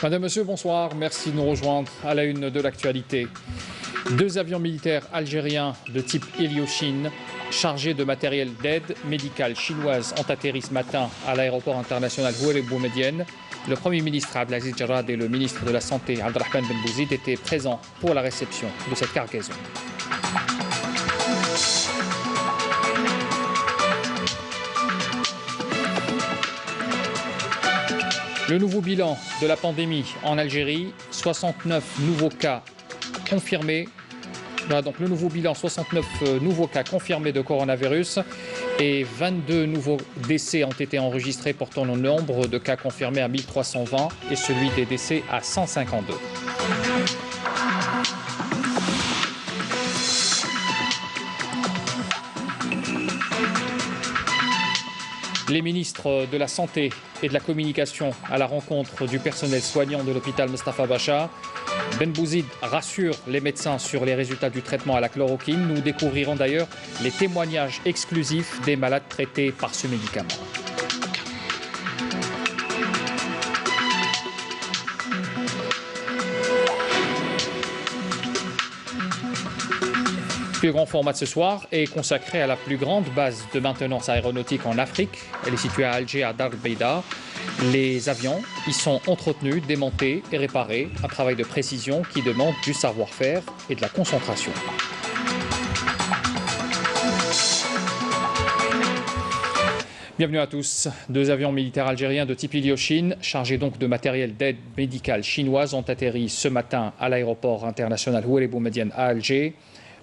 Madame, Monsieur, bonsoir. Merci de nous rejoindre à la une de l'actualité. Deux avions militaires algériens de type Ilyushin chargés de matériel d'aide médicale chinoise ont atterri ce matin à l'aéroport international Houari Boumedienne. Le Premier ministre Abdelaziz Jarrad et le ministre de la Santé Abdelrahman Ben Bouzid étaient présents pour la réception de cette cargaison. Le nouveau bilan de la pandémie en Algérie, 69 nouveaux cas confirmés. Voilà donc le nouveau bilan, 69 nouveaux cas confirmés de coronavirus et 22 nouveaux décès ont été enregistrés, portant le nombre de cas confirmés à 1320 et celui des décès à 152. Les ministres de la Santé et de la Communication à la rencontre du personnel soignant de l'hôpital Mostafa Bachar. Ben Bouzid rassure les médecins sur les résultats du traitement à la chloroquine. Nous découvrirons d'ailleurs les témoignages exclusifs des malades traités par ce médicament. Le plus grand format de ce soir est consacré à la plus grande base de maintenance aéronautique en Afrique. Elle est située à Alger, à Dar el-Beida. Les avions y sont entretenus, démontés et réparés. Un travail de précision qui demande du savoir-faire et de la concentration. Bienvenue à tous. Deux avions militaires algériens de type Ilyushin, chargés donc de matériel d'aide médicale chinoise, ont atterri ce matin à l'aéroport international Houari Boumedienne à Alger.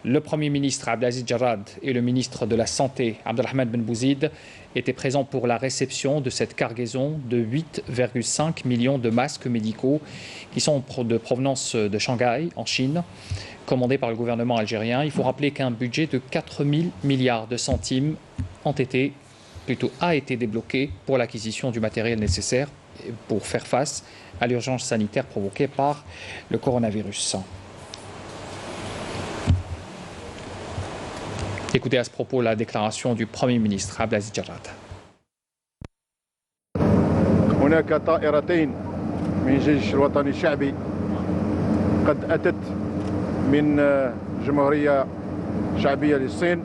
Le Premier ministre Abdelaziz Jarrad et le ministre de la Santé Abdelrahman Ben Bouzid étaient présents pour la réception de cette cargaison de 8,5 millions de masques médicaux qui sont de provenance de Shanghai, en Chine, commandés par le gouvernement algérien. Il faut rappeler qu'un budget de 4 000 milliards de centimes a été débloqué pour l'acquisition du matériel nécessaire pour faire face à l'urgence sanitaire provoquée par le coronavirus. Écoutez à ce propos la déclaration du Premier ministre Abdelaziz Jarrad. هناك طائرتين من الجيش الوطني الشعبي قد أتت من جمهورية شعبية للصين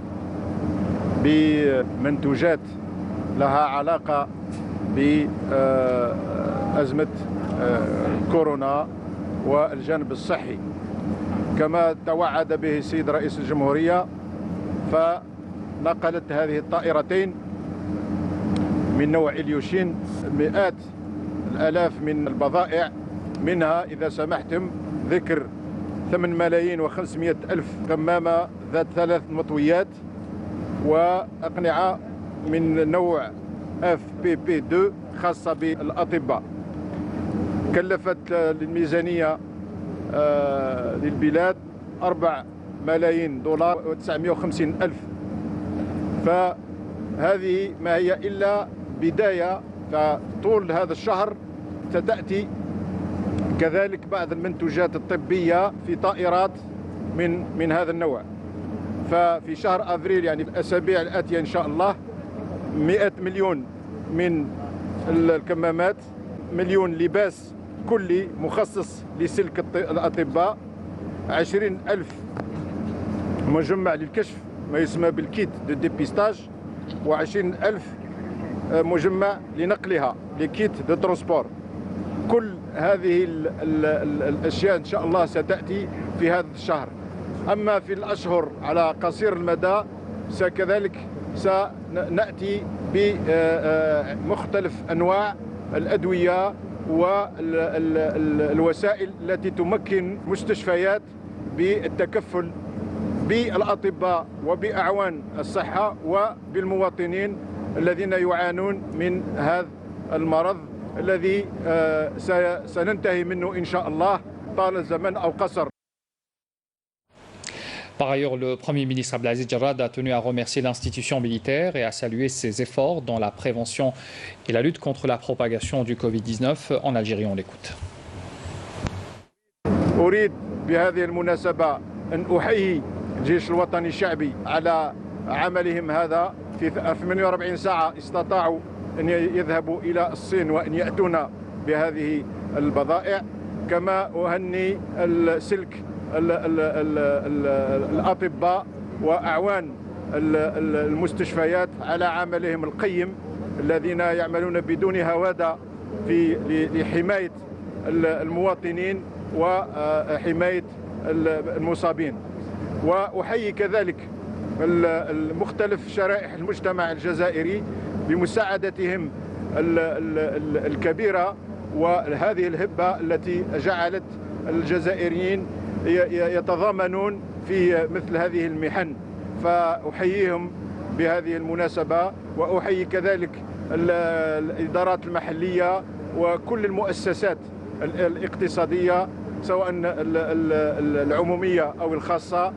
بمنتوجات لها علاقة بأزمة كورونا والجانب الصحي كما توعد به السيد رئيس الجمهورية. فنقلت هذه الطائرتين من نوع إليوشين مئات الآلاف من البضائع، منها إذا سمحتم ذكر 8,500,000 كمامة ذات 3 مطويات وأقنعة من نوع FPP2 خاصة بالأطباء. كلفت الميزانية للبلاد $4,000,000 و950,000. فهذه ما هي إلا بداية. فطول هذا الشهر ستأتي كذلك بعض المنتوجات الطبية في طائرات من هذا النوع. ففي شهر أفريل يعني في الأسابيع الآتية إن شاء الله 100 مليون من الكمامات، 1,000,000 لباس كلي مخصص لسلك الأطباء، 20,000 مجمع للكشف ما يسمى بالكيت دو ديبيستاج، و20,000 مجمع لنقلها لكيت دو ترانسبور. كل هذه الأشياء إن شاء الله ستأتي في هذا الشهر. أما في الأشهر على قصير المدى كذلك سنأتي بمختلف أنواع الأدوية والوسائل التي تمكن مستشفيات بالتكفل بالأطباء وبأعوان الصحة وبالمواطنين الذين يعانون من هذا المرض الذي سننتهي منه إن شاء الله طال الزمن أو قصر. Par ailleurs, le Premier ministre Abdelaziz Jarrad a tenu à remercier l'institution militaire et à saluer ses efforts dans la prévention et la lutte contre la propagation du Covid-19 en Algérie. On l'écoute. أريد بهذه المناسبة أن أحيي الجيش الوطني الشعبي على عملهم هذا. في 48 ساعة استطاعوا أن يذهبوا إلى الصين وأن يأتونا بهذه البضائع. كما أهني السلك الأطباء وأعوان المستشفيات على عملهم القيم الذين يعملون بدون هوادة لحماية المواطنين وحماية المصابين. وأحيي كذلك المختلف شرائح المجتمع الجزائري بمساعدتهم الكبيرة وهذه الهبة التي جعلت الجزائريين يتضامنون في مثل هذه المحن، فأحييهم بهذه المناسبة. وأحيي كذلك الإدارات المحلية وكل المؤسسات الاقتصادية سواء العمومية أو الخاصة،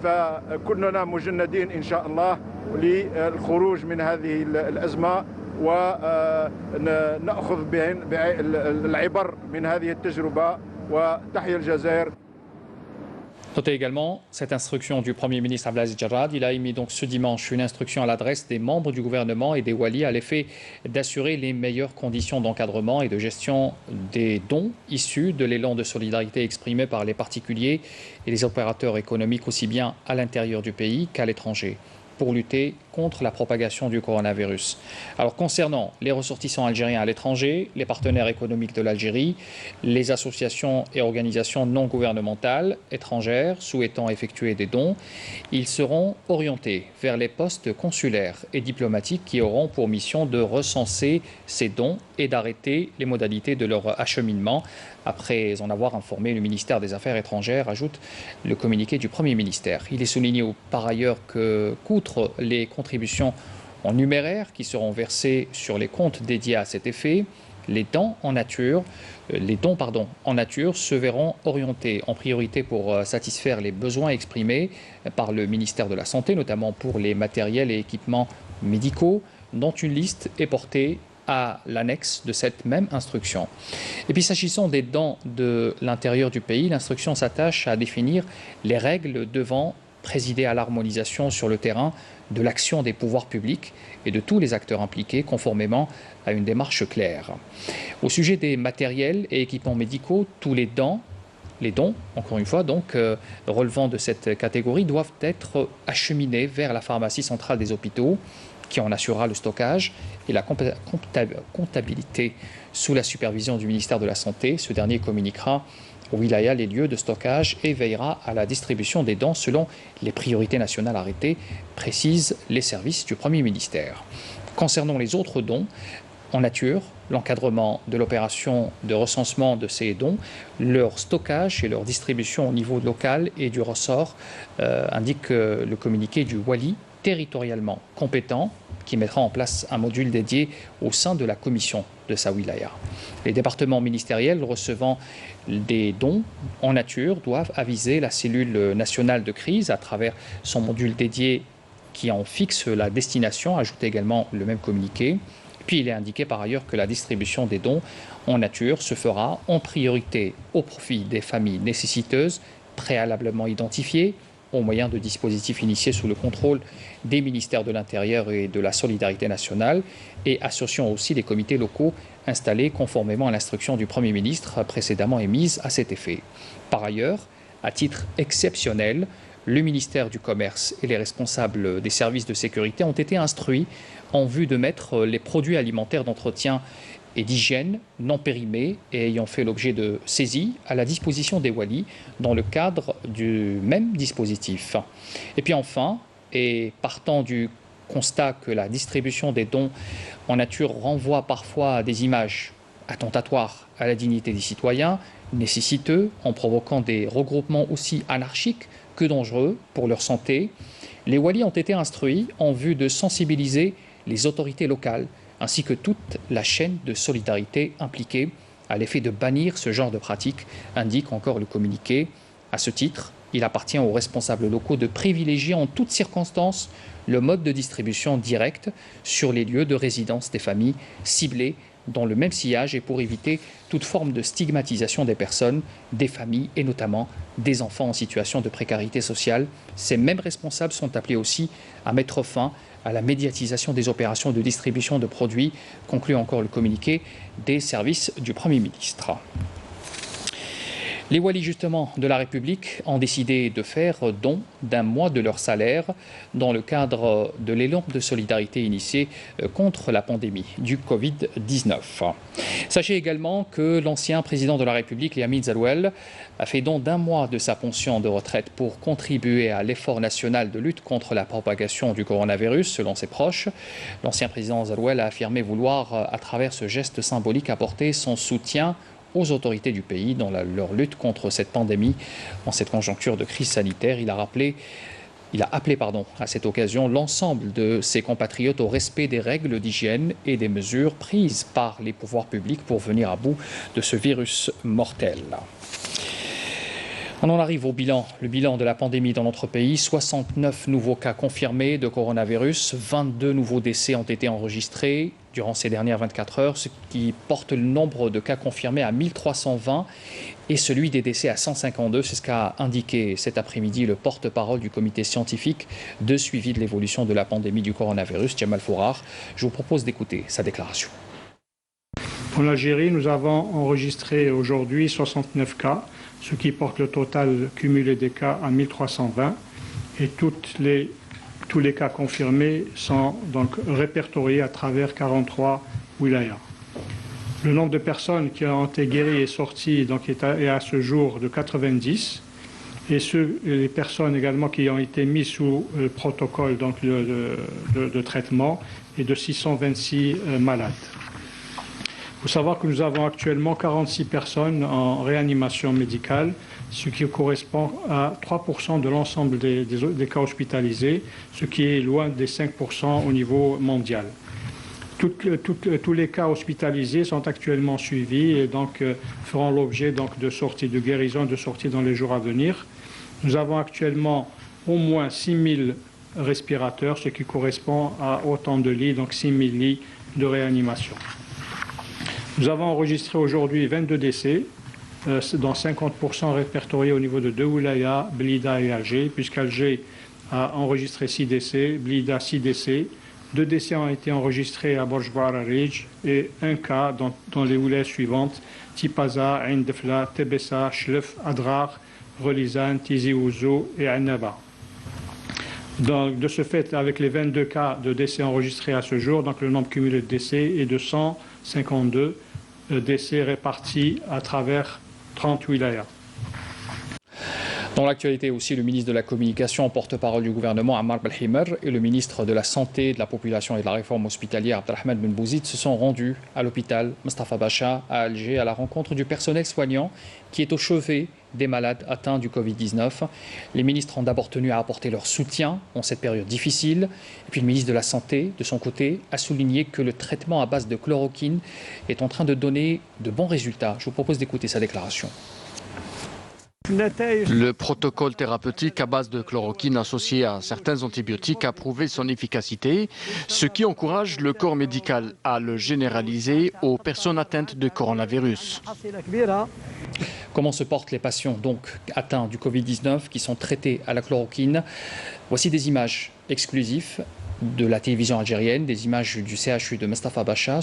فكلنا مجندين إن شاء الله للخروج من هذه الأزمة ونأخذ العبر من هذه التجربة. وتحيا الجزائر. Notez également cette instruction du Premier ministre Abdelaziz Jarrad. Il a émis donc ce dimanche une instruction à l'adresse des membres du gouvernement et des walis à l'effet d'assurer les meilleures conditions d'encadrement et de gestion des dons issus de l'élan de solidarité exprimé par les particuliers et les opérateurs économiques aussi bien à l'intérieur du pays qu'à l'étranger, pour lutter contre la propagation du coronavirus. Alors concernant les ressortissants algériens à l'étranger, les partenaires économiques de l'Algérie, les associations et organisations non gouvernementales étrangères souhaitant effectuer des dons, ils seront orientés vers les postes consulaires et diplomatiques qui auront pour mission de recenser ces dons et d'arrêter les modalités de leur acheminement. Après en avoir informé le ministère des Affaires étrangères, ajoute le communiqué du Premier ministère. Il est souligné par ailleurs qu'outre les contributions en numéraire qui seront versées sur les comptes dédiés à cet effet, les dons en nature se verront orientés en priorité pour satisfaire les besoins exprimés par le ministère de la Santé, notamment pour les matériels et équipements médicaux, dont une liste est portée à l'annexe de cette même instruction. Et puis s'agissant des dons de l'intérieur du pays, l'instruction s'attache à définir les règles devant présider à l'harmonisation sur le terrain de l'action des pouvoirs publics et de tous les acteurs impliqués conformément à une démarche claire. Au sujet des matériels et équipements médicaux, tous les dons, encore une fois, donc, relevant de cette catégorie, doivent être acheminés vers la pharmacie centrale des hôpitaux, qui en assurera le stockage et la comptabilité sous la supervision du ministère de la Santé. Ce dernier communiquera au wilaya les lieux de stockage et veillera à la distribution des dons selon les priorités nationales arrêtées, précisent les services du Premier ministère. Concernant les autres dons en nature, l'encadrement de l'opération de recensement de ces dons, leur stockage et leur distribution au niveau local et du ressort, indique le communiqué du wali territorialement compétent qui mettra en place un module dédié au sein de la commission de sa wilaya. Les départements ministériels recevant des dons en nature doivent aviser la cellule nationale de crise à travers son module dédié qui en fixe la destination, ajoute également le même communiqué. Puis il est indiqué par ailleurs que la distribution des dons en nature se fera en priorité au profit des familles nécessiteuses préalablement identifiées au moyen de dispositifs initiés sous le contrôle des ministères de l'Intérieur et de la Solidarité nationale et associant aussi les comités locaux installés conformément à l'instruction du Premier ministre précédemment émise à cet effet. Par ailleurs, à titre exceptionnel, le ministère du Commerce et les responsables des services de sécurité ont été instruits en vue de mettre les produits alimentaires d'entretien et d'hygiène non périmés et ayant fait l'objet de saisies à la disposition des walis dans le cadre du même dispositif. Et puis enfin, et partant du constat que la distribution des dons en nature renvoie parfois à des images attentatoires à la dignité des citoyens, nécessiteux, en provoquant des regroupements aussi anarchiques que dangereux pour leur santé, les walis ont été instruits en vue de sensibiliser les autorités locales ainsi que toute la chaîne de solidarité impliquée à l'effet de bannir ce genre de pratique, indique encore le communiqué. À ce titre, il appartient aux responsables locaux de privilégier en toutes circonstances le mode de distribution direct sur les lieux de résidence des familles ciblées dans le même sillage et pour éviter toute forme de stigmatisation des personnes, des familles et notamment des enfants en situation de précarité sociale. Ces mêmes responsables sont appelés aussi à mettre fin à la médiatisation des opérations de distribution de produits, conclut encore le communiqué des services du Premier ministre. Les walis, justement, de la République ont décidé de faire don d'un mois de leur salaire dans le cadre de l'élan de solidarité initié contre la pandémie du Covid-19. Sachez également que l'ancien président de la République, Lamine Zerouel, a fait don d'un mois de sa pension de retraite pour contribuer à l'effort national de lutte contre la propagation du coronavirus, selon ses proches. L'ancien président Zerouel a affirmé vouloir, à travers ce geste symbolique, apporter son soutien aux autorités du pays dans leur lutte contre cette pandémie. En cette conjoncture de crise sanitaire, il a appelé à cette occasion l'ensemble de ses compatriotes au respect des règles d'hygiène et des mesures prises par les pouvoirs publics pour venir à bout de ce virus mortel. On en arrive au bilan. Le bilan de la pandémie dans notre pays. 69 nouveaux cas confirmés de coronavirus. 22 nouveaux décès ont été enregistrés durant ces dernières 24 heures, ce qui porte le nombre de cas confirmés à 1320 et celui des décès à 152. C'est ce qu'a indiqué cet après-midi le porte-parole du comité scientifique de suivi de l'évolution de la pandémie du coronavirus, Jamal Fourar. Je vous propose d'écouter sa déclaration. En Algérie, nous avons enregistré aujourd'hui 69 cas, ce qui porte le total cumulé des cas à 1320. Et tous les cas confirmés sont donc répertoriés à travers 43 wilayas. Le nombre de personnes qui ont été guéries et sorties donc, est à ce jour de 90. Et les personnes également qui ont été mises sous protocole donc, de traitement est de 626 malades. Il faut savoir que nous avons actuellement 46 personnes en réanimation médicale, ce qui correspond à 3% de l'ensemble des cas hospitalisés, ce qui est loin des 5% au niveau mondial. Tous les cas hospitalisés sont actuellement suivis et donc feront l'objet de sorties de guérison, de sorties dans les jours à venir. Nous avons actuellement au moins 6000 respirateurs, ce qui correspond à autant de lits, donc 6000 lits de réanimation. Nous avons enregistré aujourd'hui 22 décès, dont 50% répertoriés au niveau de 2 wilayas, Blida et Alger, puisqu'Alger a enregistré 6 décès, Blida 6 décès. 2 décès ont été enregistrés à Borj-Bouararij et 1 cas dans les wilayas suivantes, Tipaza, Ain Defla, Tebessa, Chlef, Adrar, Relizan, Tizi Ouzou et Annaba. Donc, de ce fait, avec les 22 cas de décès enregistrés à ce jour, donc le nombre cumulé de décès est de 152 décès répartis à travers 30 wilayas. Dans l'actualité aussi, le ministre de la Communication, porte-parole du gouvernement, Ammar Belhimer, et le ministre de la Santé, de la Population et de la Réforme hospitalière, Abdelrahman Ben Bouzid, se sont rendus à l'hôpital Mustafa Bacha à Alger à la rencontre du personnel soignant qui est au chevet des malades atteints du Covid-19. Les ministres ont d'abord tenu à apporter leur soutien en cette période difficile. Et puis le ministre de la Santé, de son côté, a souligné que le traitement à base de chloroquine est en train de donner de bons résultats. Je vous propose d'écouter sa déclaration. Le protocole thérapeutique à base de chloroquine associé à certains antibiotiques a prouvé son efficacité, ce qui encourage le corps médical à le généraliser aux personnes atteintes de coronavirus. Comment se portent les patients donc atteints du Covid-19 qui sont traités à la chloroquine? Voici des images exclusives de la télévision algérienne, des images du CHU de Mustafa Bacha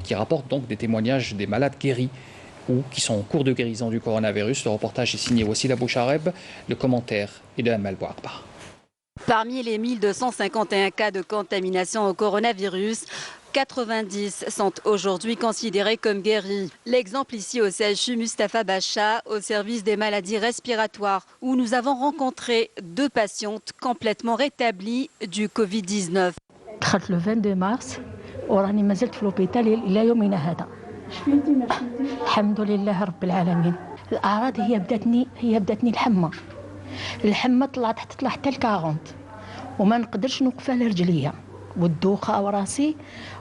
qui rapportent donc des témoignages des malades guéris ou qui sont en cours de guérison du coronavirus. Le reportage est signé Wassila Bouchareb, le commentaire est de Amal Bouarba. Parmi les 1251 cas de contamination au coronavirus, 90 sont aujourd'hui considérés comme guéris. L'exemple ici au CHU Mustafa Bacha, au service des maladies respiratoires, où nous avons rencontré 2 patientes complètement rétablies du Covid-19. دخلت le 22 mars وراني ما زلت في الوبيتال إلى يومنا هذا. الحمد لله رب العالمين. الأعراض هي بداتني الحمى طلعت حتى ل 40 وما نقدرش نوقف على رجليا والدوخه وراسي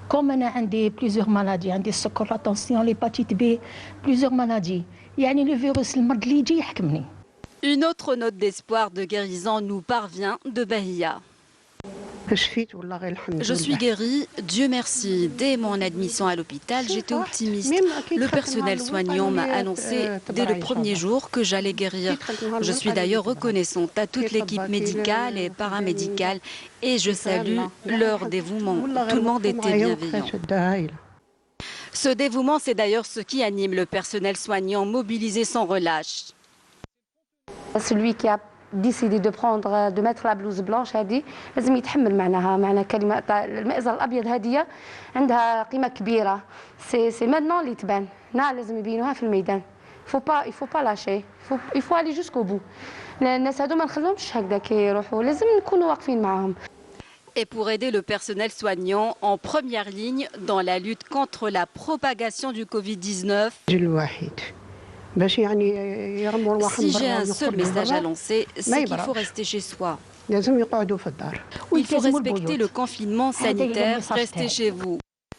كوم انا عندي بليزيور مالادي عندي السكر لا طونسيون ليباتيت بي بليزيور مالادي يعني لو فيروس المرض اللي يجي يحكمني. Une autre note d'espoir de guérison nous parvient de Bahia. Je suis guérie, Dieu merci. Dès mon admission à l'hôpital, j'étais optimiste. Le personnel soignant m'a annoncé dès le premier jour que j'allais guérir. Je suis d'ailleurs reconnaissante à toute l'équipe médicale et paramédicale et je salue leur dévouement. Tout le monde était bienveillant. Ce dévouement, c'est d'ailleurs ce qui anime le personnel soignant mobilisé sans relâche. Celui qui a décidé de mettre la blouse blanche هذه لازم يتحمل معناها كلمة المئزر الأبيض هذه عندها قيمة كبيرة سي maintenant اللي تبان هنا لازم يبينوها في الميدان il faut pas lâcher il faut aller jusqu'au bout الناس هذو ما نخليهمش هكذا كيروحوا لازم نكونوا واقفين معاهم. Et pour aider le personnel soignant en première ligne dans la lutte contre la propagation du Covid-19, si j'ai un seul message à lancer, c'est qu'il faut rester chez soi. Il faut respecter le confinement sanitaire, restez chez vous.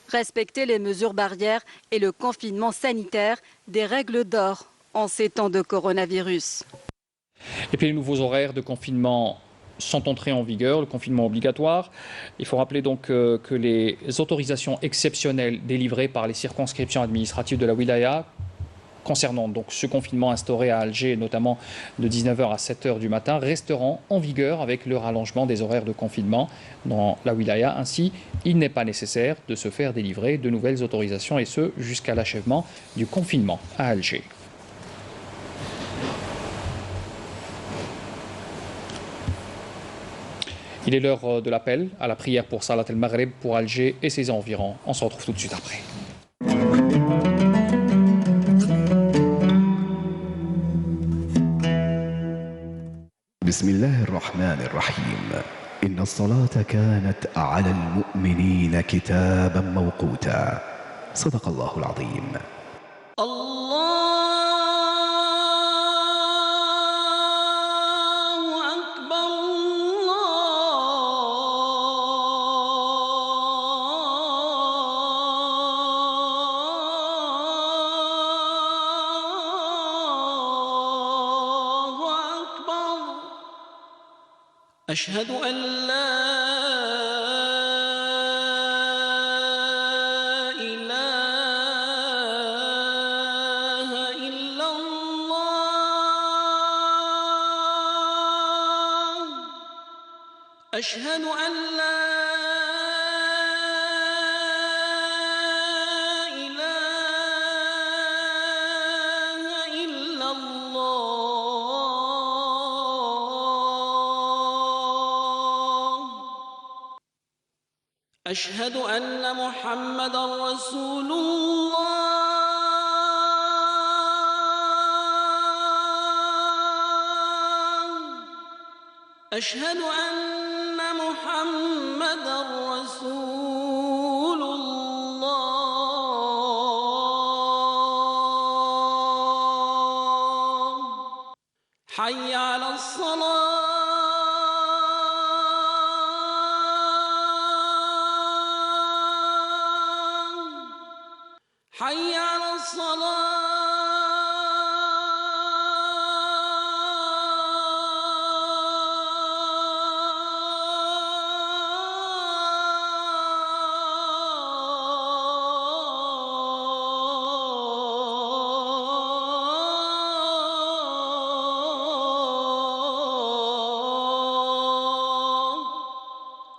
Respecter les mesures barrières et le confinement sanitaire, des règles d'or en ces temps de coronavirus. Et puis les nouveaux horaires de confinement sont entrés en vigueur, le confinement obligatoire. Il faut rappeler donc que les autorisations exceptionnelles délivrées par les circonscriptions administratives de la Wilaya concernant donc ce confinement instauré à Alger, notamment de 19h à 7h du matin, resteront en vigueur avec le rallongement des horaires de confinement dans la Wilaya. Ainsi, il n'est pas nécessaire de se faire délivrer de nouvelles autorisations et ce jusqu'à l'achèvement du confinement à Alger. Il est l'heure de l'appel à la prière pour Salat el-Maghrib pour Alger et ses environs. On se retrouve tout de suite après. بسم الله الرحمن الرحيم إن الصلاة كانت على المؤمنين كتابا موقوتا صدق الله العظيم. أشهد أن لا إله إلا الله أشهد أن لا أشهد أن محمدًا رسول الله أشهد أن محمدًا رسول الله حي على الصلاة حي على الصلاة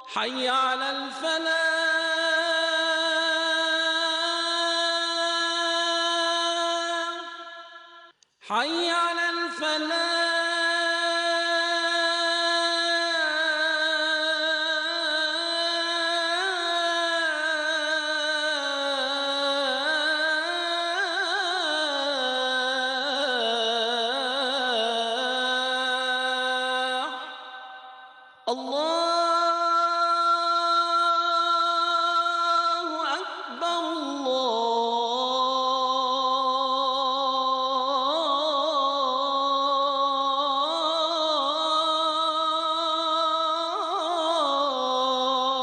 حي على الفلاح حي على الفلاح الله أكبر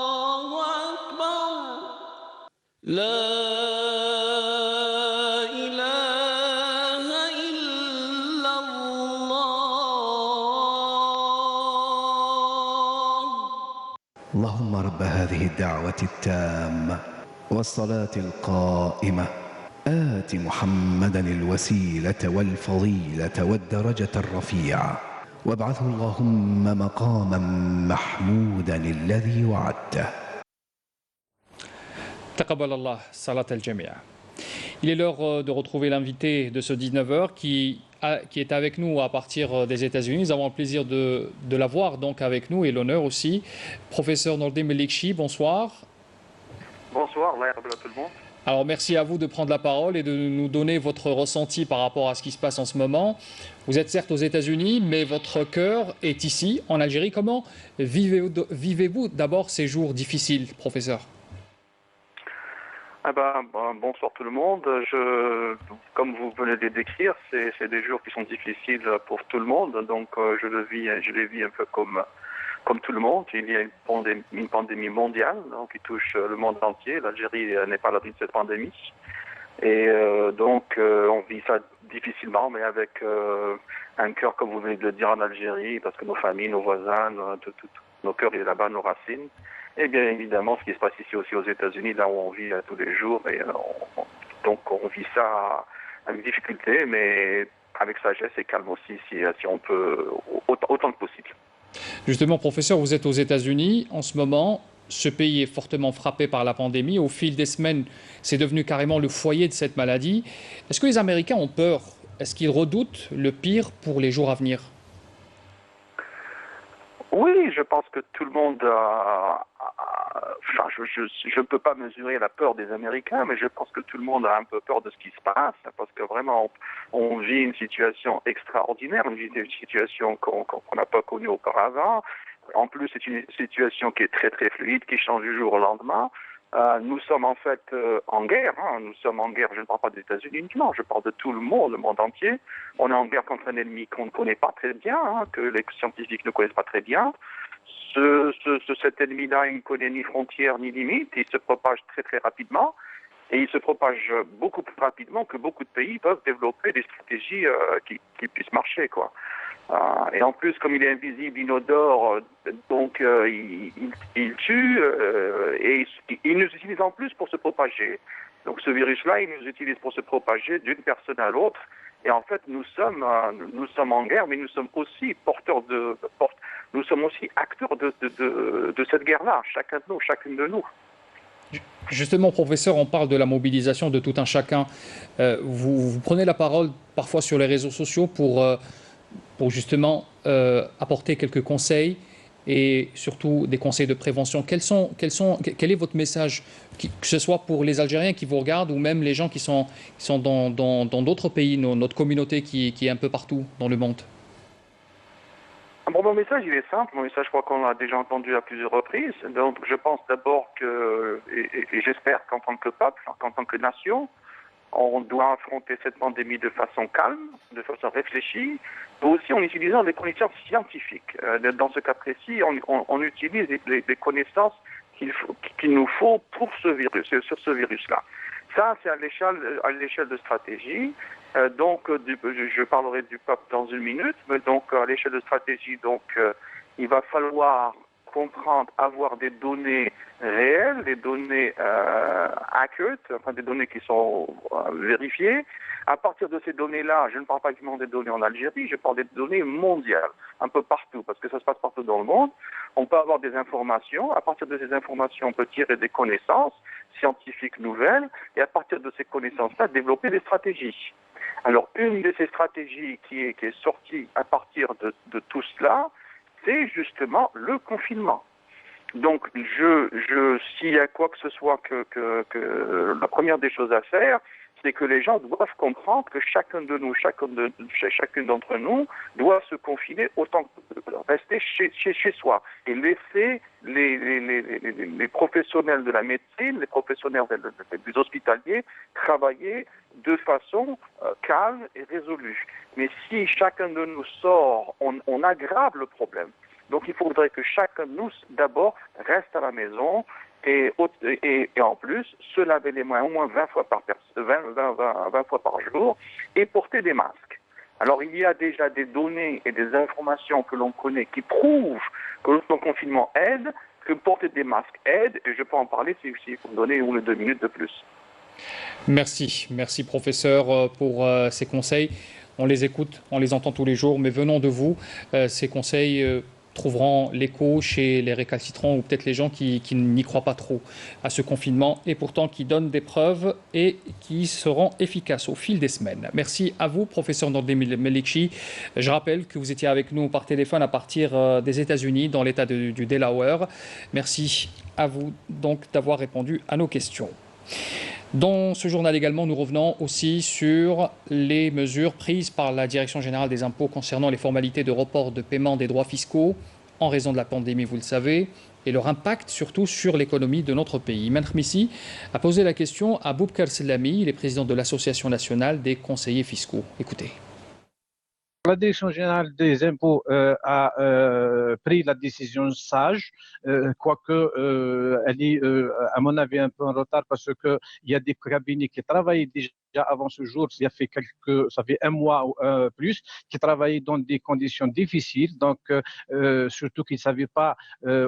الله أكبر لا إله إلا الله اللهم رب هذه الدعوة التامة والصلاة القائمة آت محمدا الوسيلة والفضيلة والدرجة الرفيعة وابعثه اللهم مقاما محمودا الذي وعدته. تقبل الله صلاة الجميع. Il est l'heure de retrouver l'invité de ce 19h qui est avec nous à partir des États-Unis. Nous avons le plaisir de l'avoir donc avec nous et l'honneur aussi. Professeur Nordin Melikchi, bonsoir. Bonsoir, Allah yarabla tout le monde. Alors merci à vous de prendre la parole et de nous donner votre ressenti par rapport à ce qui se passe en ce moment. Vous êtes certes aux États-Unis, mais votre cœur est ici, en Algérie. Comment vivez-vous d'abord ces jours difficiles, professeur? Bonsoir tout le monde. Comme vous venez de le décrire, c'est des jours qui sont difficiles pour tout le monde. Donc je les vis un peu comme tout le monde. Il y a une pandémie mondiale donc, qui touche le monde entier. L'Algérie n'est pas à l'abri de cette pandémie. Et donc on vit ça difficilement, mais avec un cœur, comme vous venez de le dire, en Algérie, parce que nos familles, nos voisins, nos cœurs sont là-bas, nos racines. Et bien évidemment, ce qui se passe ici aussi aux États-Unis, là où on vit tous les jours, et donc on vit ça avec difficulté, mais avec sagesse et calme aussi, si on peut, autant que possible. Justement, professeur, vous êtes aux États-Unis en ce moment. Ce pays est fortement frappé par la pandémie. Au fil des semaines, c'est devenu carrément le foyer de cette maladie. Est-ce que les Américains ont peur? Est-ce qu'ils redoutent le pire pour les jours à venir? Oui, je pense que tout le monde je ne peux pas mesurer la peur des Américains, mais je pense que tout le monde a un peu peur de ce qui se passe, parce que vraiment, on vit une situation extraordinaire, une situation qu'on n'a pas connue auparavant. En plus, c'est une situation qui est très très fluide, qui change du jour au lendemain. Nous sommes en fait en guerre. Nous sommes en guerre, je ne parle pas des États-Unis uniquement, je parle de tout le monde entier. On est en guerre contre un ennemi qu'on ne connaît pas très bien, que les scientifiques ne connaissent pas très bien. Cet ennemi-là, il ne connaît ni frontières ni limites, il se propage très très rapidement. Et il se propage beaucoup plus rapidement que beaucoup de pays peuvent développer des stratégies qui puissent marcher, quoi. Et en plus, comme il est invisible, inodore, donc il tue et il nous utilise en plus pour se propager. Donc ce virus-là, il nous utilise pour se propager d'une personne à l'autre. Et en fait, nous sommes en guerre, mais nous sommes aussi nous sommes aussi acteurs de cette guerre-là, chacun de nous, chacune de nous. Justement, professeur, on parle de la mobilisation de tout un chacun. Vous prenez la parole parfois sur les réseaux sociaux pour justement apporter quelques conseils et surtout des conseils de prévention. Quel est votre message, que ce soit pour les Algériens qui vous regardent ou même les gens qui sont dans d'autres pays, notre communauté qui est un peu partout dans le monde? Mon message, il est simple. Mon message, je crois qu'on l'a déjà entendu à plusieurs reprises. Donc, je pense d'abord et j'espère qu'en tant que peuple, qu'en tant que nation, on doit affronter cette pandémie de façon calme, de façon réfléchie, mais aussi en utilisant des connaissances scientifiques. Dans ce cas précis, on utilise les connaissances qu'il nous faut pour sur ce virus-là. Ça, c'est à l'échelle de stratégie. Donc, je parlerai du peuple dans une minute, mais donc à l'échelle de stratégie, donc il va falloir comprendre, avoir des données réelles, des données accurate, enfin des données qui sont vérifiées. À partir de ces données-là, je ne parle pas uniquement des données en Algérie, je parle des données mondiales, un peu partout, parce que ça se passe partout dans le monde. On peut avoir des informations, à partir de ces informations, on peut tirer des connaissances scientifiques nouvelles, et à partir de ces connaissances-là, développer des stratégies. Alors, une de ces stratégies qui est sortie à partir de tout cela, c'est justement le confinement. Donc, s'il y a quoi que ce soit que la première des choses à faire, c'est que les gens doivent comprendre que chacune d'entre nous doit se confiner autant que rester chez soi et laisser les professionnels de la médecine, les professionnels des hospitaliers travailler de façon calme et résolue. Mais si chacun de nous sort, on aggrave le problème. Donc il faudrait que chacun de nous, d'abord, reste à la maison et en plus, se laver les mains au moins 20 fois par jour et porter des masques. Alors il y a déjà des données et des informations que l'on connaît qui prouvent que le confinement aide, que porter des masques aide, et je peux en parler si vous me donnez 1 ou 2 minutes de plus. Merci professeur pour ces conseils. On les écoute, on les entend tous les jours, mais venant de vous, ces conseils trouveront l'écho chez les récalcitrants ou peut-être les gens qui n'y croient pas trop à ce confinement et pourtant qui donnent des preuves et qui seront efficaces au fil des semaines. Merci à vous, professeur Nordé Melikchi. Je rappelle que vous étiez avec nous par téléphone à partir des États-Unis, dans l'État du Delaware. Merci à vous donc d'avoir répondu à nos questions. Dans ce journal également, nous revenons aussi sur les mesures prises par la Direction générale des impôts concernant les formalités de report de paiement des droits fiscaux en raison de la pandémie, vous le savez, et leur impact surtout sur l'économie de notre pays. Maître Missi a posé la question à Boubkar Selami, il est président de l'Association nationale des conseillers fiscaux. Écoutez. La Direction générale des impôts a pris la décision sage, quoique elle est, à mon avis, un peu en retard parce qu'il y a des cabinets qui travaillent déjà avant ce jour, ça fait 1 mois ou plus, qui travaillaient dans des conditions difficiles, donc surtout qu'ils ne savaient pas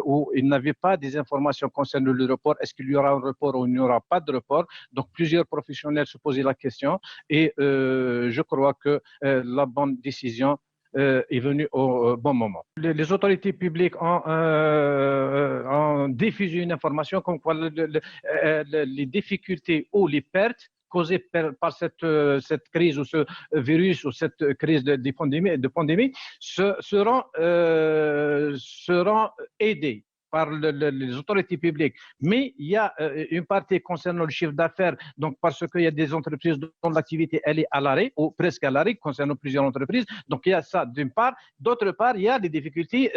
ou ils n'avaient pas des informations concernant le report, est-ce qu'il y aura un report ou il n'y aura pas de report, donc plusieurs professionnels se posaient la question et je crois que la bonne décision est venue au bon moment. Les autorités publiques ont diffusé une information comme quoi les difficultés ou les pertes causées par cette crise ou ce virus ou cette crise de pandémie seront aidées par les autorités publiques. Mais il y a une partie concernant le chiffre d'affaires, donc parce qu'il y a des entreprises dont l'activité elle est à l'arrêt ou presque à l'arrêt concernant plusieurs entreprises. Donc il y a ça d'une part. D'autre part, il y a des difficultés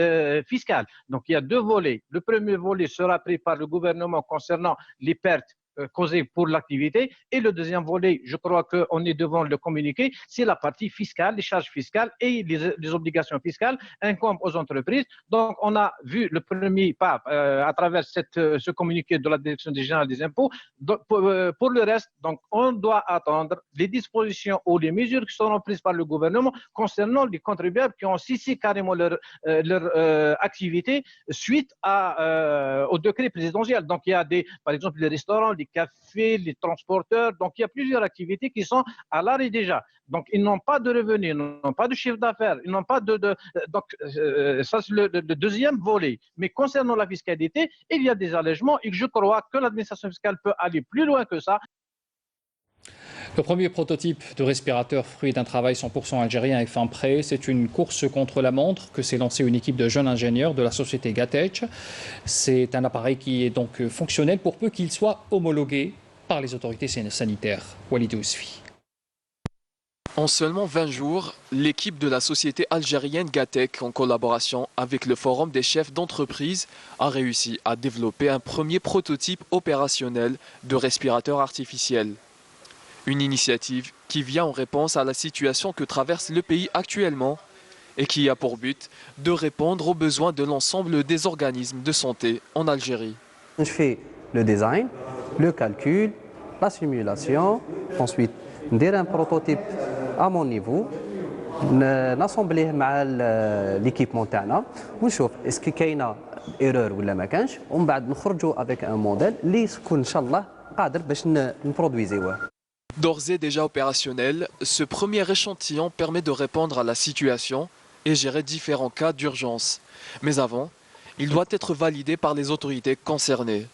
fiscales. Donc il y a 2 volets. Le premier volet sera pris par le gouvernement concernant les pertes causées pour l'activité. Et le deuxième volet, je crois qu'on est devant le communiqué, c'est la partie fiscale, les charges fiscales et les obligations fiscales incombent aux entreprises. Donc, on a vu le premier pas à travers ce communiqué de la Direction générale des impôts. Donc, pour le reste, donc, on doit attendre les dispositions ou les mesures qui seront prises par le gouvernement concernant les contribuables qui ont cessé carrément leur activité suite au décret présidentiel. Donc, il y a par exemple les restaurants, les cafés, les transporteurs. Donc, il y a plusieurs activités qui sont à l'arrêt déjà. Donc, ils n'ont pas de revenus, ils n'ont pas de chiffre d'affaires, ils n'ont pas donc, ça, c'est le deuxième volet. Mais concernant la fiscalité, il y a des allègements et je crois que l'administration fiscale peut aller plus loin que ça. Le premier prototype de respirateur fruit d'un travail 100% algérien est fin prêt. C'est une course contre la montre que s'est lancée une équipe de jeunes ingénieurs de la société Gatech. C'est un appareil qui est donc fonctionnel pour peu qu'il soit homologué par les autorités sanitaires. Walid Ousfi. En seulement 20 jours, l'équipe de la société algérienne Gatech, en collaboration avec le Forum des chefs d'entreprise, a réussi à développer un premier prototype opérationnel de respirateur artificiel. Une initiative qui vient en réponse à la situation que traverse le pays actuellement et qui a pour but de répondre aux besoins de l'ensemble des organismes de santé en Algérie. Je fais le design, le calcul, la simulation, ensuite ندير un prototype à mon niveau, ناسsemblيه مع l'équipement تاعنا ونشوف اسكو كاينه ايرور ولا ما كانش ومن بعد نخرجوا avec un modèle اللي يكون ان شاء الله قادر باش نبرودويزيوه. D'ores et déjà opérationnel, ce premier échantillon permet de répondre à la situation et gérer différents cas d'urgence. Mais avant, il doit être validé par les autorités concernées.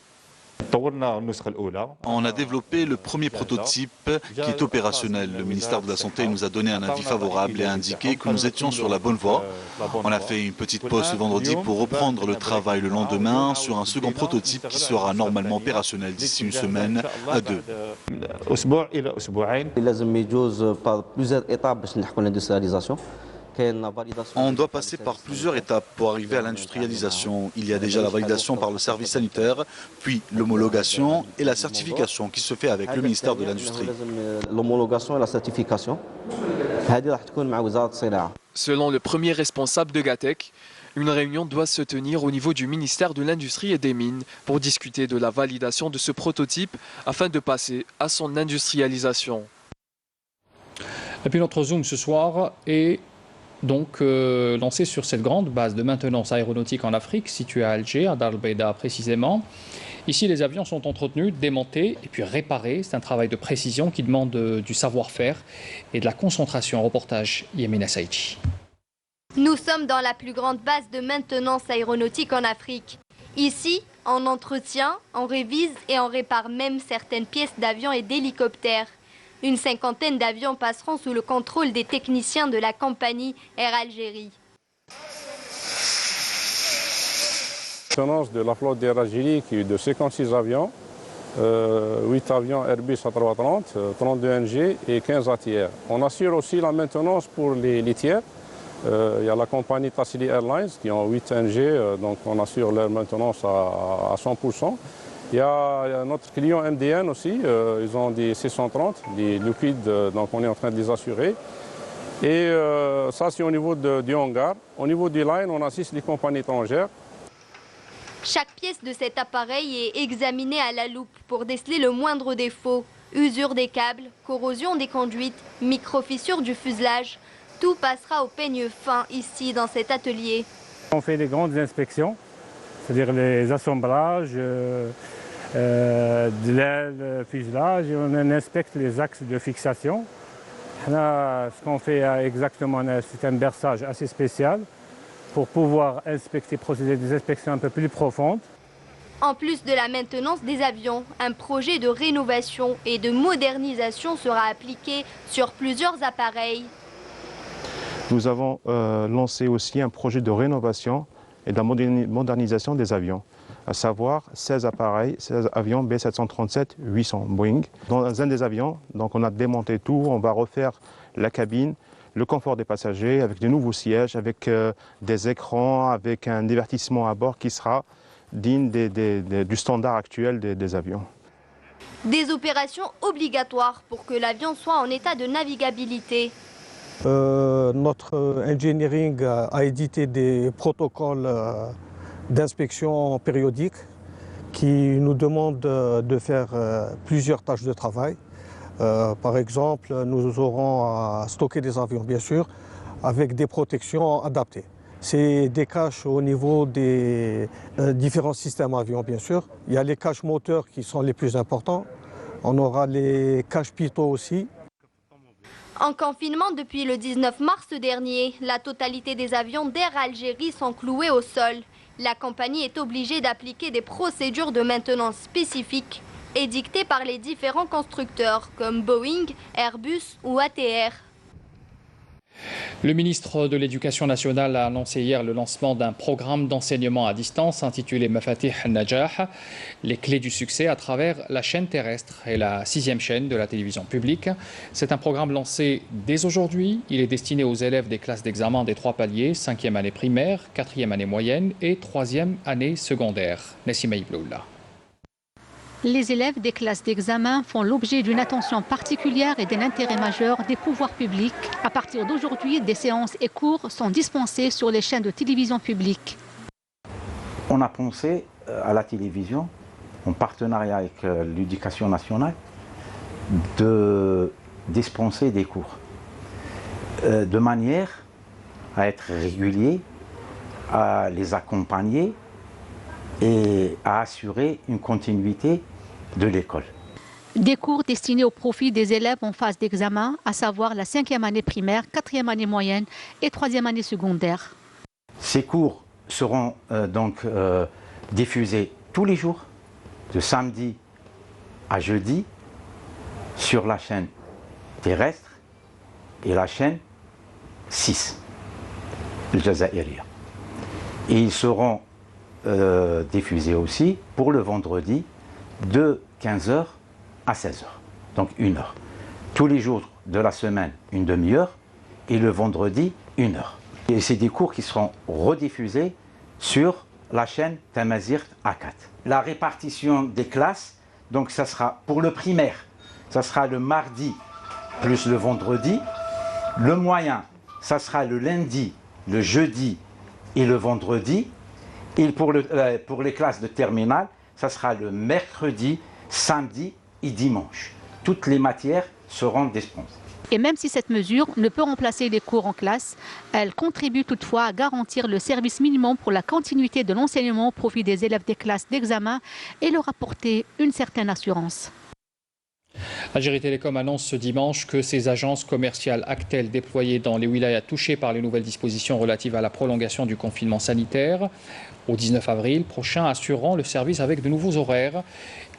On a développé le premier prototype qui est opérationnel. Le ministère de la Santé nous a donné un avis favorable et a indiqué que nous étions sur la bonne voie. On a fait une petite pause ce vendredi pour reprendre le travail le lendemain sur un second prototype qui sera normalement opérationnel d'ici une semaine à 2. On doit passer par plusieurs étapes pour arriver à l'industrialisation. Il y a déjà la validation par le service sanitaire, puis l'homologation et la certification qui se fait avec le ministère de l'Industrie. L'homologation et la certification, selon le premier responsable de Gatech, une réunion doit se tenir au niveau du ministère de l'Industrie et des Mines pour discuter de la validation de ce prototype afin de passer à son industrialisation. Et puis notre zoom ce soir est donc lancé sur cette grande base de maintenance aéronautique en Afrique, située à Alger, à Dar el Beida précisément. Ici, les avions sont entretenus, démontés et puis réparés. C'est un travail de précision qui demande du savoir-faire et de la concentration. Reportage Yemina Saïdi. Nous sommes dans la plus grande base de maintenance aéronautique en Afrique. Ici, on entretient, on révise et on répare même certaines pièces d'avions et d'hélicoptères. Une cinquantaine d'avions passeront sous le contrôle des techniciens de la compagnie Air Algérie. De la flotte d'Air Algérie qui est de 56 avions, 8 avions Airbus A330, 32 NG et 15 ATR. On assure aussi la maintenance pour les tiers. Il y a la compagnie Tassili Airlines qui ont 8 NG, donc on assure leur maintenance à 100%. Il y a notre client MDN aussi, ils ont des C130, des liquides, donc on est en train de les assurer. Et ça c'est au niveau du hangar. Au niveau du line, on assiste les compagnies étrangères. Chaque pièce de cet appareil est examinée à la loupe pour déceler le moindre défaut. Usure des câbles, corrosion des conduites, micro-fissures du fuselage. Tout passera au peigne fin ici dans cet atelier. On fait des grandes inspections, c'est-à-dire les assemblages de l'aile, fuselage, et on inspecte les axes de fixation. Là, ce qu'on fait exactement, c'est un berçage assez spécial pour pouvoir procéder des inspections un peu plus profondes. En plus de la maintenance des avions, un projet de rénovation et de modernisation sera appliqué sur plusieurs appareils. Nous avons lancé aussi un projet de rénovation et de la modernisation des avions, à savoir 16 appareils, 16 avions B737-800 Boeing. Dans un des avions, donc on a démonté tout, on va refaire la cabine, le confort des passagers, avec de nouveaux sièges, avec des écrans, avec un divertissement à bord qui sera digne du standard actuel des avions. Des opérations obligatoires pour que l'avion soit en état de navigabilité. Notre engineering a édité des protocoles d'inspection périodiques qui nous demandent de faire plusieurs tâches de travail. Par exemple, nous aurons à stocker des avions, bien sûr, avec des protections adaptées. C'est des caches au niveau des différents systèmes avions, bien sûr. Il y a les caches moteurs qui sont les plus importants. On aura les caches pitot aussi. En confinement depuis le 19 mars dernier, la totalité des avions d'Air Algérie sont cloués au sol. La compagnie est obligée d'appliquer des procédures de maintenance spécifiques édictées par les différents constructeurs comme Boeing, Airbus ou ATR. Le ministre de l'Éducation nationale a annoncé hier le lancement d'un programme d'enseignement à distance intitulé Mafatih al-Najah, les clés du succès à travers la chaîne terrestre et la 6e chaîne de la télévision publique. C'est un programme lancé dès aujourd'hui. Il est destiné aux élèves des classes d'examen des 3 paliers, 5e année primaire, 4e année moyenne et 3e année secondaire. Nassima Ibloula. Les élèves des classes d'examen font l'objet d'une attention particulière et d'un intérêt majeur des pouvoirs publics. À partir d'aujourd'hui, des séances et cours sont dispensés sur les chaînes de télévision publique. On a pensé à la télévision, en partenariat avec l'Éducation nationale, de dispenser des cours de manière à être régulier, à les accompagner et à assurer une continuité de l'école. Des cours destinés au profit des élèves en phase d'examen, à savoir la 5e année primaire, 4e année moyenne et 3e année secondaire. Ces cours seront diffusés tous les jours, de samedi à jeudi, sur la chaîne terrestre et la chaîne 6, le Jazaïria. Et ils seront diffusés aussi pour le vendredi de 15h à 16h, donc 1 heure. Tous les jours de la semaine, une demi-heure, et le vendredi, 1 heure. Et c'est des cours qui seront rediffusés sur la chaîne Tamazirt A4. La répartition des classes, donc ça sera pour le primaire, ça sera le mardi plus le vendredi. Le moyen, ça sera le lundi, le jeudi et le vendredi. Et pour les classes de terminale, ça sera le mercredi, samedi et dimanche. Toutes les matières seront dispensées. Et même si cette mesure ne peut remplacer les cours en classe, elle contribue toutefois à garantir le service minimum pour la continuité de l'enseignement au profit des élèves des classes d'examen et leur apporter une certaine assurance. Algérie Télécom annonce ce dimanche que ses agences commerciales Actel déployées dans les wilayas touchés par les nouvelles dispositions relatives à la prolongation du confinement sanitaire au 19 avril prochain assureront le service avec de nouveaux horaires.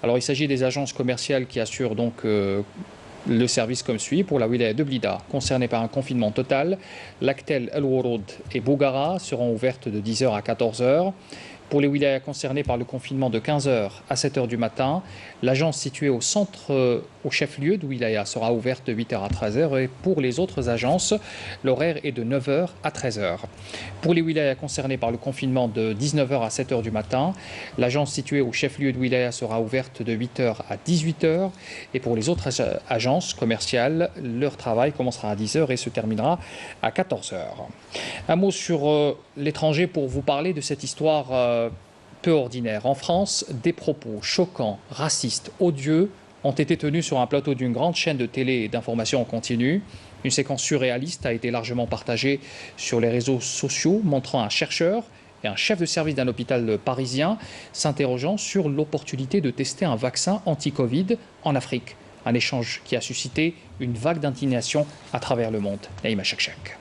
Alors il s'agit des agences commerciales qui assurent donc le service comme suit. Pour la wilaya de Blida, concernée par un confinement total, l'Actel El Wouroud et Bougara seront ouvertes de 10h à 14h. Pour les wilayas concernés par le confinement de 15h à 7h du matin, l'agence située au centre, au chef-lieu de wilaya sera ouverte de 8h à 13h et pour les autres agences, l'horaire est de 9h à 13h. Pour les wilayas concernés par le confinement de 19h à 7h du matin, l'agence située au chef-lieu de wilaya sera ouverte de 8h à 18h et pour les autres agences commerciales, leur travail commencera à 10h et se terminera à 14h. Un mot sur l'étranger pour vous parler de cette histoire peu ordinaire. En France, des propos choquants, racistes, odieux ont été tenus sur un plateau d'une grande chaîne de télé et d'information en continu. Une séquence surréaliste a été largement partagée sur les réseaux sociaux, montrant un chercheur et un chef de service d'un hôpital parisien s'interrogeant sur l'opportunité de tester un vaccin anti-Covid en Afrique. Un échange qui a suscité une vague d'indignation à travers le monde. Naïma Chakchak.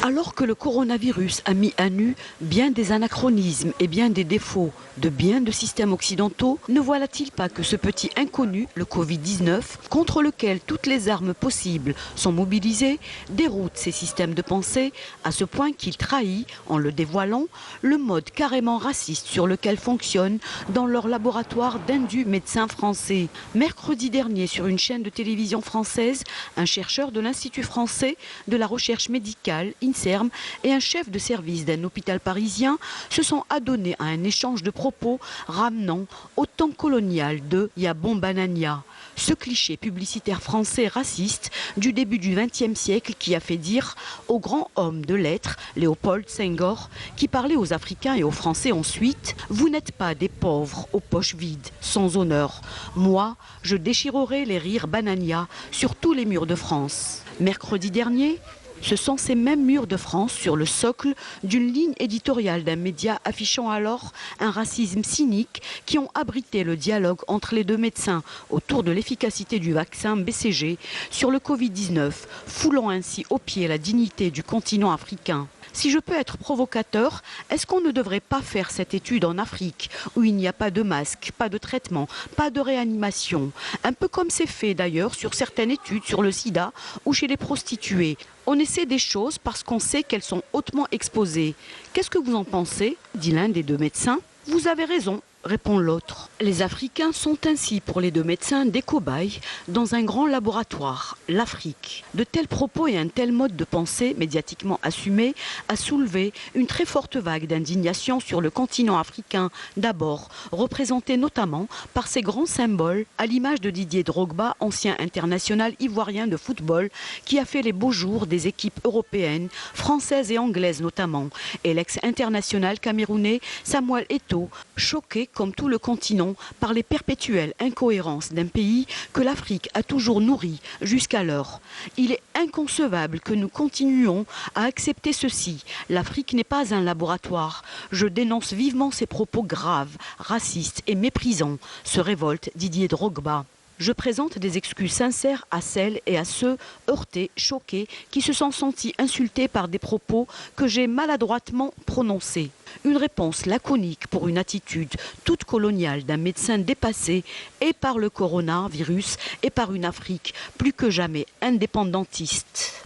Alors que le coronavirus a mis à nu bien des anachronismes et bien des défauts de bien de systèmes occidentaux, ne voilà-t-il pas que ce petit inconnu, le Covid-19, contre lequel toutes les armes possibles sont mobilisées, déroute ces systèmes de pensée à ce point qu'il trahit, en le dévoilant, le mode carrément raciste sur lequel fonctionnent dans leur laboratoire d'indus médecins français. Mercredi dernier, sur une chaîne de télévision française, un chercheur de l'Institut français de la recherche médicale, INSERM, et un chef de service d'un hôpital parisien se sont adonnés à un échange de propos ramenant au temps colonial de Yabon Banania. Ce cliché publicitaire français raciste du début du XXe siècle qui a fait dire au grand homme de lettres, Léopold Senghor, qui parlait aux Africains et aux Français ensuite « Vous n'êtes pas des pauvres aux poches vides, sans honneur. Moi, je déchirerai les rires Banania sur tous les murs de France. » Mercredi dernier, ce sont ces mêmes murs de France sur le socle d'une ligne éditoriale d'un média affichant alors un racisme cynique qui ont abrité le dialogue entre les deux médecins autour de l'efficacité du vaccin BCG sur le Covid-19, foulant ainsi au pied la dignité du continent africain. Si je peux être provocateur, est-ce qu'on ne devrait pas faire cette étude en Afrique où il n'y a pas de masque, pas de traitement, pas de réanimation? Un peu comme c'est fait d'ailleurs sur certaines études sur le sida ou chez les prostituées. On essaie des choses parce qu'on sait qu'elles sont hautement exposées. Qu'est-ce que vous en pensez? Dit l'un des deux médecins. Vous avez raison, répond l'autre. Les Africains sont ainsi pour les deux médecins des cobayes dans un grand laboratoire, l'Afrique. De tels propos et un tel mode de pensée médiatiquement assumé a soulevé une très forte vague d'indignation sur le continent africain, d'abord représenté notamment par ses grands symboles, à l'image de Didier Drogba, ancien international ivoirien de football, qui a fait les beaux jours des équipes européennes, françaises et anglaises notamment, et l'ex-international camerounais Samuel Eto'o, choqué comme tout le continent par les perpétuelles incohérences d'un pays que l'Afrique a toujours nourri jusqu'alors. Il est inconcevable que nous continuions à accepter ceci. L'Afrique n'est pas un laboratoire. Je dénonce vivement ces propos graves, racistes et méprisants, se révolte Didier Drogba. Je présente des excuses sincères à celles et à ceux heurtés, choqués, qui se sont sentis insultés par des propos que j'ai maladroitement prononcés. Une réponse laconique pour une attitude toute coloniale d'un médecin dépassé et par le coronavirus et par une Afrique plus que jamais indépendantiste.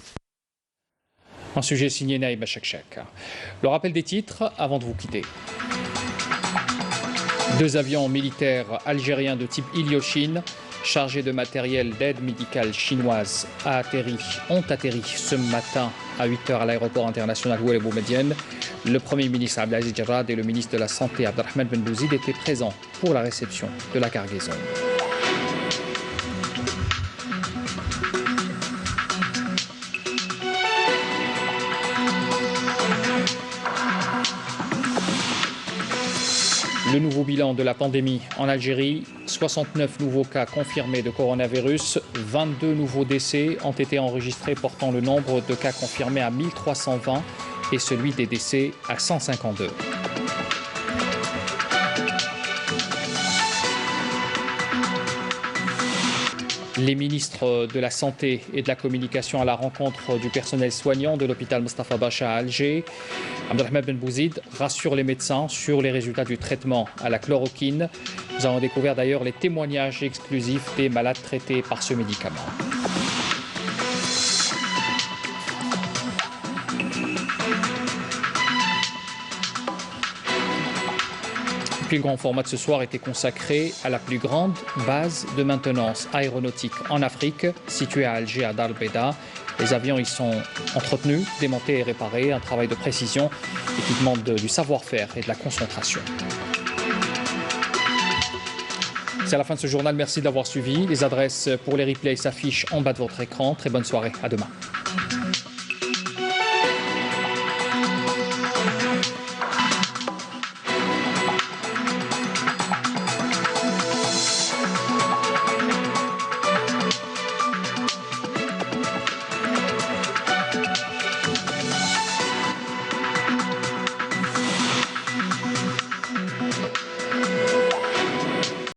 Un sujet signé Naïma Chakchak. Le rappel des titres avant de vous quitter. 2 avions militaires algériens de type Ilyushin chargés de matériel d'aide médicale chinoise ont atterri ce matin à 8h à l'aéroport international Houellebou Boumedienne. Le Premier ministre Abdelaziz Jarrad et le ministre de la Santé Abdelrahman Ben Bouzid étaient présents pour la réception de la cargaison. Le nouveau bilan de la pandémie en Algérie, 69 nouveaux cas confirmés de coronavirus, 22 nouveaux décès ont été enregistrés, portant le nombre de cas confirmés à 1320 et celui des décès à 152. Les ministres de la Santé et de la Communication à la rencontre du personnel soignant de l'hôpital Mostafa Bacha à Alger. Abdelrahman Ben Bouzid rassure les médecins sur les résultats du traitement à la chloroquine. Nous avons découvert d'ailleurs les témoignages exclusifs des malades traités par ce médicament. Le plus grand format de ce soir était consacré à la plus grande base de maintenance aéronautique en Afrique, située à Alger, à Dar el Beda. Les avions y sont entretenus, démontés et réparés, un travail de précision et qui demande du savoir-faire et de la concentration. C'est la fin de ce journal, merci de l'avoir suivi. Les adresses pour les replays s'affichent en bas de votre écran. Très bonne soirée, à demain.